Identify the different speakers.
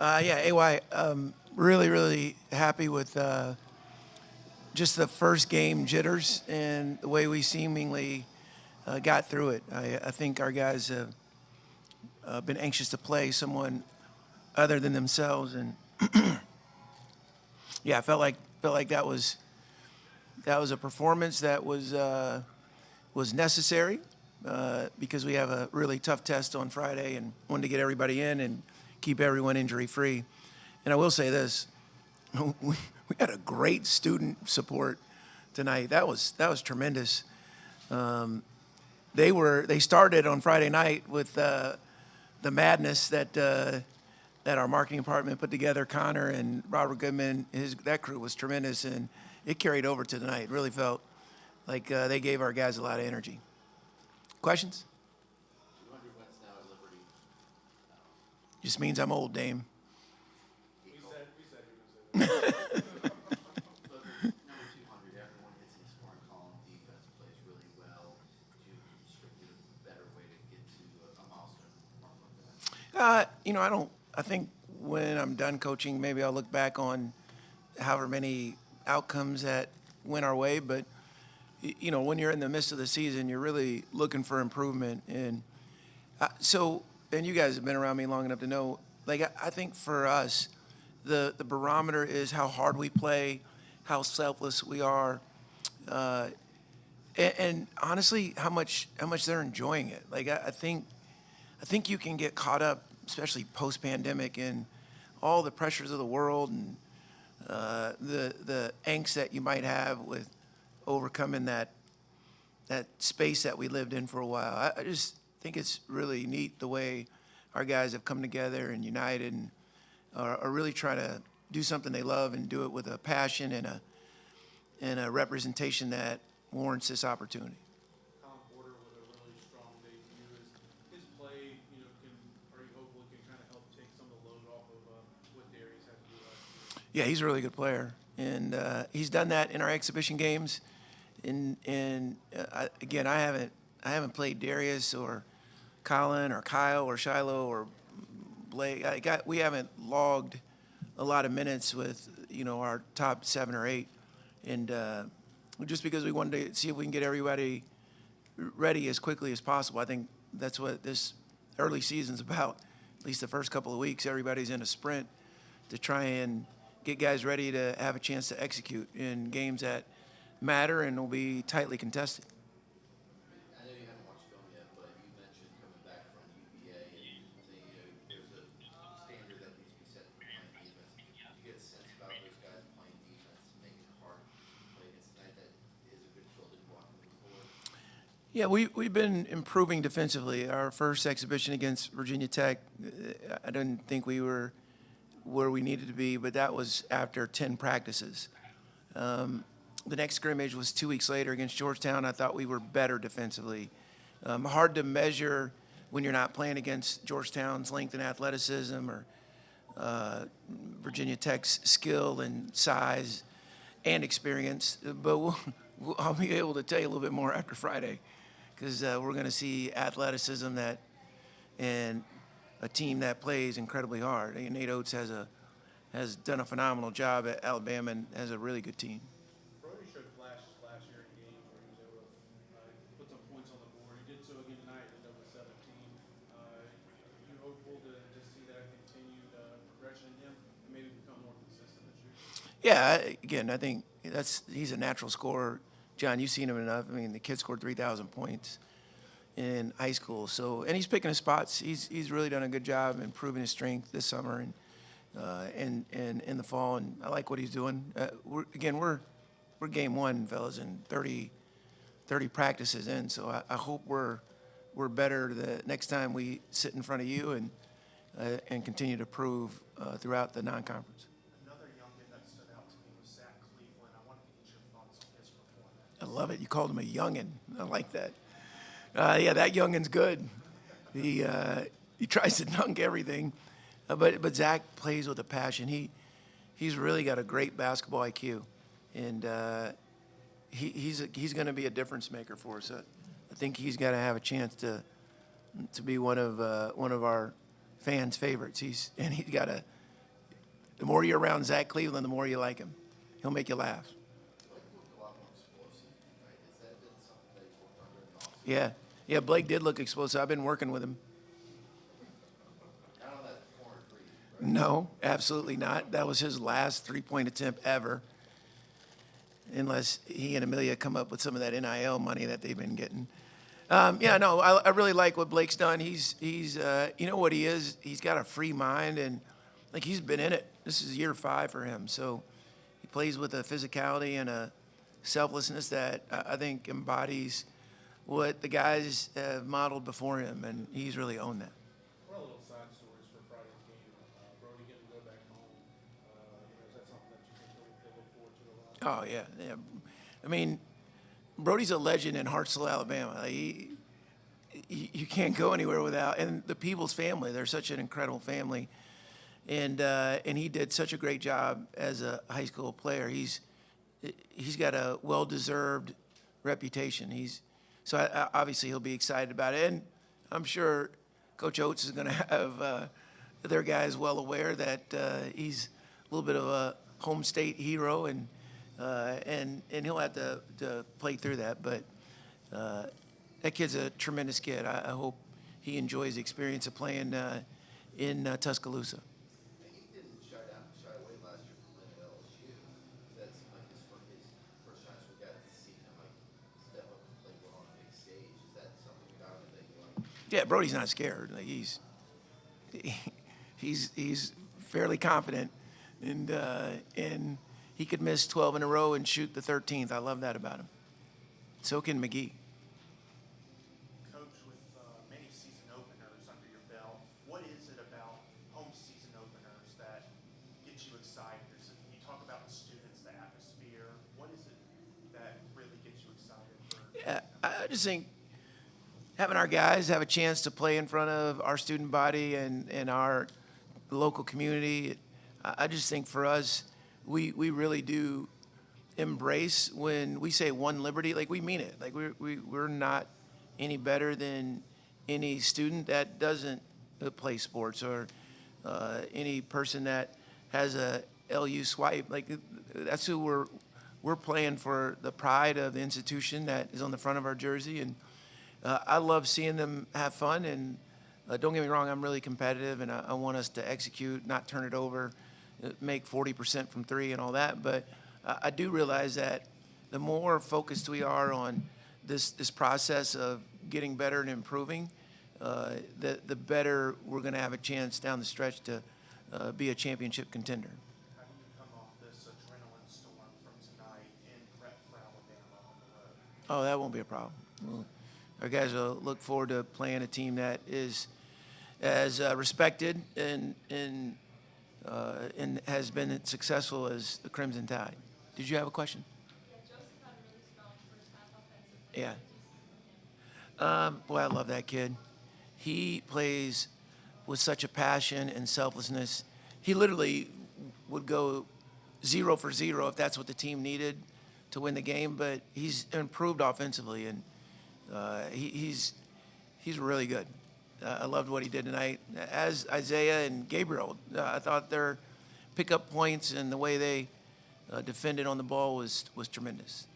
Speaker 1: Yeah, AY, really, really happy with just the first game jitters and the way we seemingly got through it. I think our guys have been anxious to play someone other than themselves, and yeah, I felt like that was a performance that was necessary because we have a really tough test on Friday and wanted to get everybody in and keep everyone injury free. And I will say this: we had a great student support tonight. That was tremendous. They started on Friday night with the madness that our marketing department put together. Connor and Robert Goodman, that crew was tremendous, and it carried over to tonight. It really felt like they gave our guys a lot of energy. Questions?
Speaker 2: 200 wins now at Liberty.
Speaker 1: Just means I'm old, Dame.
Speaker 3: We said he was
Speaker 2: Look, number 200, everyone hits in the scoring column. Defense plays really well. Do you strictly a better way to get to a milestone mark like that?
Speaker 1: I think when I'm done coaching, maybe I'll look back on however many outcomes that went our way. But when you're in the midst of the season, you're really looking for improvement. And and you guys have been around me long enough to know, like, I think for us, the barometer is how hard we play, how selfless we are, and honestly, how much they're enjoying it. Like, I think you can get caught up, especially post-pandemic, in all the pressures of the world and the angst that you might have with overcoming that space that we lived in for a while. I just think it's really neat the way our guys have come together and united and are really trying to do something they love and do it with a passion and a representation that warrants this opportunity.
Speaker 3: Colin Porter with a really strong debut. His play, are you hopeful it can kind of help take some of the load off of what Darius had to do last year?
Speaker 1: Yeah, he's a really good player, and he's done that in our exhibition games. Again, I haven't played Darius or Colin or Kyle or Shiloh or Blake. We haven't logged a lot of minutes with our top 7 or 8, and just because we wanted to see if we can get everybody ready as quickly as possible. I think that's what this early season's about. At least the first couple of weeks, everybody's in a sprint to try and get guys ready to have a chance to execute in games that matter and will be tightly contested.
Speaker 2: I know you haven't watched film yet, but you mentioned coming back from UVA and saying there's a standard that needs to be set for playing defense. Do you get a sense about those guys playing defense, making it hard to play against tonight? That is a good building block moving forward.
Speaker 1: Yeah, we've been improving defensively. Our first exhibition against Virginia Tech, I didn't think we were where we needed to be, but that was after 10 practices. The next scrimmage was 2 weeks later against Georgetown. I thought we were better defensively. Hard to measure when you're not playing against Georgetown's length and athleticism or Virginia Tech's skill and size and experience. But I'll be able to tell you a little bit more after Friday, because we're going to see athleticism and a team that plays incredibly hard. Nate Oates has done a phenomenal job at Alabama and has a really good team.
Speaker 3: Brody showed flashes last year in games where he was able to put some points on the board. He did so again tonight in double 17. You hopeful to see that continued progression in him and maybe become more consistent this year?
Speaker 1: Yeah, again, I think he's a natural scorer. John, you've seen him enough. I mean, the kid scored 3,000 points in high school. And he's picking his spots. He's really done a good job improving his strength this summer and in the fall. And I like what he's doing. We're game one, fellas, and 30 practices in. So I hope we're better the next time we sit in front of you and continue to prove throughout the non-conference.
Speaker 3: Another young man that stood out to me was Zach Cleveland. I wanted to get your thoughts on his performance.
Speaker 1: I love it. You called him a youngin'. I like that. Yeah, that youngin's good. He tries to dunk everything, but Zach plays with a passion. He's really got a great basketball IQ, and he's going to be a difference maker for us. I think he's got to have a chance to be one of our fans' favorites. He's got The more you're around Zach Cleveland, the more you like him. He'll make you laugh.
Speaker 2: Blake looked a lot more explosive, right? Has that been something that you worked on during the offseason?
Speaker 1: Yeah. Yeah, Blake did look explosive. I've been working with him.
Speaker 2: Not on that corner three, right?
Speaker 1: No, absolutely not. That was his last three-point attempt ever. Unless he and Amelia come up with some of that NIL money that they've been getting. Yeah, no, I really like what Blake's done. He's you know what he is? He's got a free mind, and like he's been in it. This is year 5 for him. So he plays with a physicality and a selflessness that I think embodies what the guys have modeled before him, and he's really owned that.
Speaker 3: What are little side stories for Friday's game? Brody getting to go back home. Is that something that you think they'll look forward to a lot?
Speaker 1: Oh, yeah, yeah. I mean, Brody's a legend in Hartselle, Alabama. You can't go anywhere without, and the Peoples family, they're such an incredible family. And he did such a great job as a high school player. He's got a well-deserved reputation. Obviously he'll be excited about it. And I'm sure Coach Oates is going to have their guys well aware that he's a little bit of a home state hero, and he'll have to play through that. But that kid's a tremendous kid. I hope he enjoys the experience of playing in Tuscaloosa.
Speaker 2: He didn't shy away last year from playing at LSU. That seemed like his first chance we got to see him like step up and play well on a big stage. Is that something about him that you like?
Speaker 1: Yeah, Brody's not scared. Like he's fairly confident, and he could miss 12 in a row and shoot the 13th. I love that about him. So can McGee.
Speaker 4: Coach, with many season openers under your belt, what is it about home season openers that gets you excited? You talk about the students, the atmosphere. What is it that really gets you excited?
Speaker 1: Yeah, I just think having our guys have a chance to play in front of our student body and our local community, I just think for us, we really do embrace when we say one Liberty, like we mean it. Like we're not any better than any student that doesn't play sports or any person that has a LU swipe. Like that's who we're playing for, the pride of the institution that is on the front of our jersey. And I love seeing them have fun. And don't get me wrong, I'm really competitive, and I want us to execute, not turn it over, make 40% from 3 and all that. But I do realize that the more focused we are on this process of getting better and improving, the better we're going to have a chance down the stretch to be a championship contender.
Speaker 4: How do you come off this adrenaline storm from tonight in prep for Alabama on the road?
Speaker 1: Oh, that won't be a problem. Our guys will look forward to playing a team that is as respected and has been successful as the Crimson Tide. Did you have a question?
Speaker 5: Yeah, Joseph had a really strong first half offensive.
Speaker 1: Yeah. Boy, I love that kid. He plays with such a passion and selflessness. He literally would go 0 for 0 if that's what the team needed to win the game, but he's improved offensively, and he's really good. I loved what he did tonight. As Isaiah and Gabriel, I thought their pickup points and the way they defended on the ball was tremendous.